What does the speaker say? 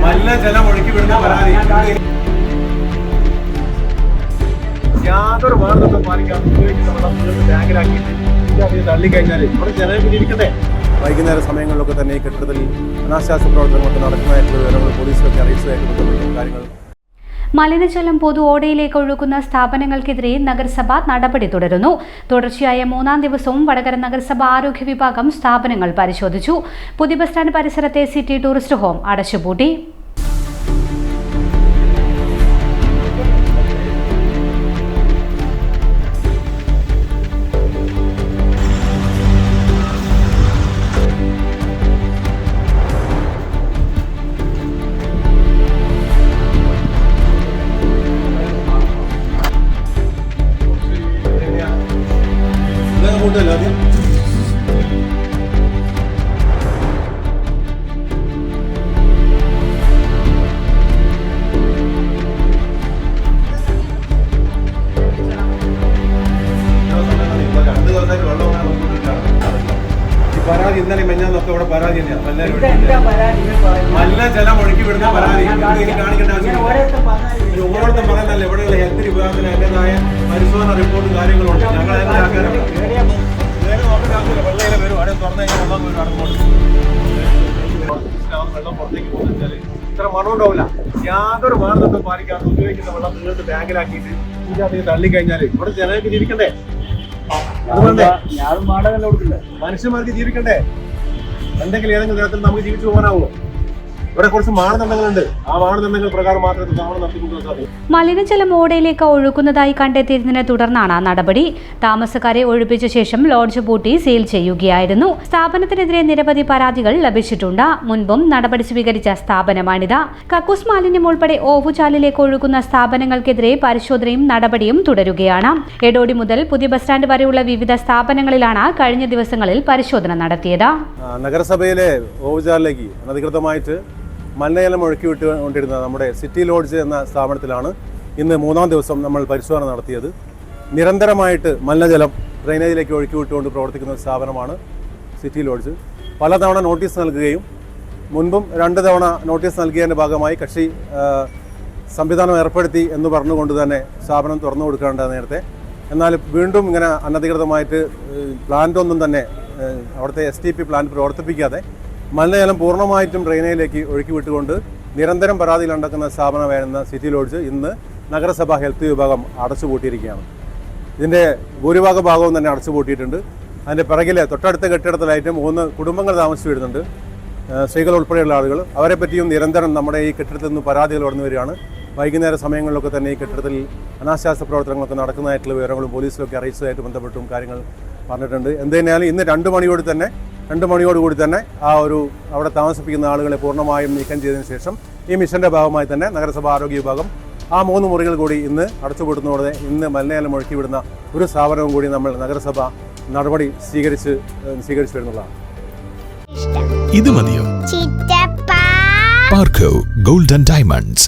മലിനജലം ഒഴുക്കി വിടുന്ന പരാതി യാതൊരു മാനദണ്ഡം പാലിക്കാതെ ഉപയോഗിക്കുന്ന വെള്ളം നിങ്ങൾക്ക് ടാങ്കിലാക്കിയിട്ട് തള്ളിക്കഴിഞ്ഞാൽ ഇവിടെ ജനങ്ങൾക്ക് ജീവിക്കണ്ടേ? വൈകുന്നേര സമയങ്ങളിലൊക്കെ തന്നെ ഈ കെട്ടിടത്തിൽ അനാശാസ്യ പ്രവർത്തനങ്ങളൊക്കെ നടക്കുന്നതായിട്ടുള്ള വിവരങ്ങൾ പോലീസിലൊക്കെ അറിയിച്ചതായിട്ട് ബന്ധപ്പെട്ട കാര്യങ്ങൾ. മലിനജലം പൊതു ഓടയിലേക്ക് ഒഴുകുന്ന സ്ഥാപനങ്ങൾക്കെതിരെ നഗരസഭ നടപടി തുടരുന്നു. തുടർച്ചയായ 3-ാം ദിവസവും വടകര നഗരസഭ ആരോഗ്യ വിഭാഗം സ്ഥാപനങ്ങൾ പരിശോധിച്ചു. പുതിയ ബസ് സ്റ്റാൻഡ് പരിസരത്തെ സിറ്റി ടൂറിസ്റ്റ് ഹോം അടച്ചുപൂട്ടി. പരാതി ഇന്നലെ മെഞ്ഞാന്നൊക്കെ ഇവിടെ പരാതി തന്നെയാണ്. മലിനജലം ഒഴുക്കി വിടുന്ന പരാതി കാണിക്കേണ്ട ആവശ്യമില്ല. ഓരോരുത്തരും പറയുന്നല്ല, ഇവിടെയുള്ള ഹെൽത്ത് വിഭാഗത്തിന് അതിൻ്റെതായ പരിശോധന റിപ്പോർട്ടും കാര്യങ്ങളുണ്ട്. ഞങ്ങൾ അതിന്റെ ആൾക്കാരാണ്. വെള്ളയിലെ വരും അവിടെ തുറന്നു കഴിഞ്ഞാൽ വെള്ളം പുറത്തേക്ക് പോകുന്നത് ഇത്ര മണം ഉണ്ടാവില്ല. യാതൊരു മാനദണ്ഡം പാലിക്കാതെ ഉപയോഗിക്കുന്ന വെള്ളം നിങ്ങൾക്ക് ടാങ്കിലാക്കിയിട്ട് ഇതിനകത്ത് തള്ളിക്കഴിഞ്ഞാൽ ഇവിടെ ജനങ്ങൾക്ക് ജീവിക്കണ്ടേ? മനുഷ്യന്മാർക്ക് ജീവിക്കണ്ടേ? എന്തെങ്കിലും ഏതെങ്കിലും തരത്തിൽ നമുക്ക് ജീവിച്ചു പോകാനാവുമോ? ഇവിടെ കുറച്ച് മാനദണ്ഡങ്ങളുണ്ട്. ആ മാനദണ്ഡങ്ങൾ പ്രകാരം മാത്രമേ താമസം നടത്തിക്കൊണ്ടുപോകാൻ സാധിക്കൂ. മലിനജലം ഓടയിലേക്ക് ഒഴുക്കുന്നതായി കണ്ടെത്തിയതിനെ തുടർന്നാണ് നടപടി. താമസക്കാരെ ഒഴിപ്പിച്ച ശേഷം ലോഡ്ജ് പൂട്ടി സീൽ ചെയ്യുകയായിരുന്നു. സ്ഥാപനത്തിനെതിരെ നിരവധി പരാതികൾ ലഭിച്ചിട്ടുണ്ട്. മുൻപും നടപടി സ്വീകരിച്ച സ്ഥാപനമാണിത്. കക്കൂസ് മാലിന്യം ഉൾപ്പെടെ ഓവുചാലിലേക്ക് ഒഴുകുന്ന സ്ഥാപനങ്ങൾക്കെതിരെ പരിശോധനയും നടപടിയും തുടരുകയാണ്. എടോടി മുതൽ പുതിയ ബസ് സ്റ്റാൻഡ് വരെയുള്ള വിവിധ സ്ഥാപനങ്ങളിലാണ് കഴിഞ്ഞ ദിവസങ്ങളിൽ പരിശോധന നടത്തിയത്. നഗരസഭയിലെ ഓവുചാലിലേക്ക് അനധികൃതമായിട്ട് മലിനജലം ഒഴുക്കി വിട്ടുകൊണ്ടിരുന്ന നമ്മുടെ സിറ്റി ലോഡ്ജ് എന്ന സ്ഥാപനത്തിലാണ് ഇന്ന് 3-ാം ദിവസം നമ്മൾ പരിശോധന നടത്തിയത്. നിരന്തരമായിട്ട് മലിനജലം ഡ്രെയിനേജിലേക്ക് ഒഴുക്കി വിട്ടുകൊണ്ട് പ്രവർത്തിക്കുന്ന ഒരു സ്ഥാപനമാണ് സിറ്റി ലോഡ്ജ്. പലതവണ നോട്ടീസ് നൽകുകയും മുൻപും 2 തവണ നോട്ടീസ് നൽകിയതിൻ്റെ ഭാഗമായി കക്ഷി സംവിധാനം ഏർപ്പെടുത്തി എന്ന് പറഞ്ഞുകൊണ്ട് തന്നെ സ്ഥാപനം തുറന്നു കൊടുക്കേണ്ട നേരത്തെ, എന്നാൽ വീണ്ടും ഇങ്ങനെ അനധികൃതമായിട്ട് പ്ലാന്റൊന്നും തന്നെ അവിടുത്തെ STP പ്ലാന്റ് പ്രവർത്തിപ്പിക്കാതെ മലിനജലം പൂർണ്ണമായിട്ടും ഡ്രെയിനേജിലേക്ക് ഒഴുക്കി വിട്ടുകൊണ്ട് നിരന്തരം പരാതിയിൽ നടക്കുന്ന സ്ഥാപനമായിരുന്ന സിറ്റി ലോഡ്ജ് ഇന്ന് നഗരസഭ ഹെൽത്ത് വിഭാഗം അടച്ചുപൂട്ടിയിരിക്കുകയാണ്. ഇതിൻ്റെ ഭൂരിഭാഗ ഭാഗവും തന്നെ അടച്ചുപൂട്ടിയിട്ടുണ്ട്. അതിൻ്റെ പിറകിലെ തൊട്ടടുത്ത കെട്ടിടത്തിലായിട്ട് 3 കുടുംബങ്ങൾ താമസിച്ചു വരുന്നുണ്ട്, സ്ത്രീകൾ ഉൾപ്പെടെയുള്ള ആളുകൾ. അവരെ പറ്റിയും നിരന്തരം നമ്മുടെ ഈ കെട്ടിടത്തിൽ നിന്ന് പരാതികൾ കടന്നു വരികയാണ്. വൈകുന്നേര സമയങ്ങളിലൊക്കെ തന്നെ ഈ കെട്ടിടത്തിൽ അനാശാസ്യ പ്രവർത്തനങ്ങളൊക്കെ നടക്കുന്നതായിട്ടുള്ള വിവരങ്ങളും പോലീസിലൊക്കെ അറിയിച്ചതായിട്ട് ബന്ധപ്പെട്ടും കാര്യങ്ങൾ പറഞ്ഞിട്ടുണ്ട്. എന്തുതന്നെയാലും ഇന്ന് 2 മണിയോടുകൂടി തന്നെ ആ ഒരു അവിടെ താമസിപ്പിക്കുന്ന ആളുകളെ പൂർണ്ണമായും നീക്കം ചെയ്തതിനു ശേഷം ഈ മിഷന്റെ ഭാഗമായി തന്നെ നഗരസഭ ആരോഗ്യ വിഭാഗം ആ 3 മുറികൾ കൂടി ഇന്ന് അടച്ചുപൂട്ടുന്നതോടെ ഇന്ന് മലിനജലം ഒഴുക്കി വിടുന്ന ഒരു സ്ഥാപനവും കൂടി നമ്മൾ നഗരസഭ നടപടി സ്വീകരിച്ചു വരുന്നതാണ്. ഇത് മതിയോ? പാർക്കോ ഗോൾഡ് ആൻഡ് ഡയമണ്ട്സ്.